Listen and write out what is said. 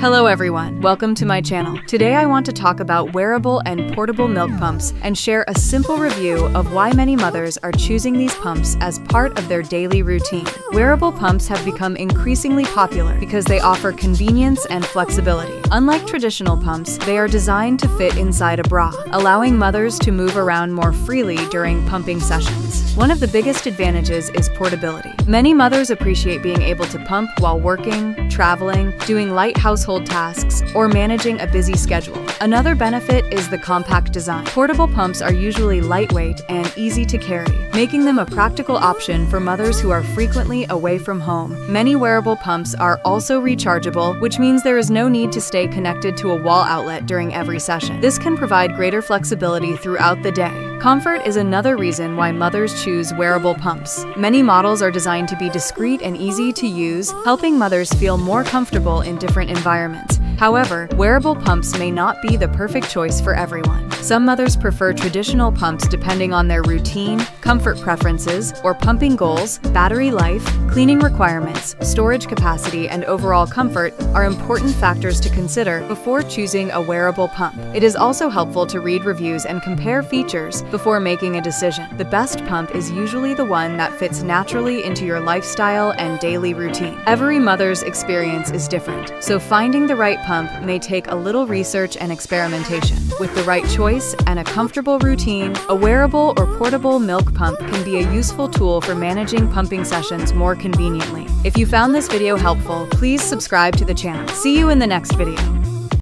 Hello everyone, welcome to my channel. Today I want to talk about wearable and portable milk pumps and share a simple review of why many mothers are choosing these pumps as part of their daily routine. Wearable pumps have become increasingly popular because they offer convenience and flexibility. Unlike traditional pumps, they are designed to fit inside a bra, allowing mothers to move around more freely during pumping sessions. One of the biggest advantages is portability. Many mothers appreciate being able to pump while working, traveling, doing light household tasks, or managing a busy schedule. Another benefit is the compact design. Portable pumps are usually lightweight and easy to carry, making them a practical option for mothers who are frequently away from home. Many wearable pumps are also rechargeable, which means there is no need to stay connected to a wall outlet during every session. This can provide greater flexibility throughout the day. Comfort is another reason why mothers choose wearable pumps. Many models are designed to be discreet and easy to use, helping mothers feel more comfortable in different environments. However, wearable pumps may not be the perfect choice for everyone. Some mothers prefer traditional pumps depending on their routine, comfort preferences, or pumping goals. Battery life, cleaning requirements, storage capacity, and overall comfort are important factors to consider before choosing a wearable pump. It is also helpful to read reviews and compare features before making a decision. The best pump is usually the one that fits naturally into your lifestyle and daily routine. Every mother's experience is different, so finding the right pump may take a little research and experimentation. With the right choice and a comfortable routine, a wearable or portable milk pump can be a useful tool for managing pumping sessions more conveniently. If you found this video helpful, please subscribe to the channel. See you in the next video.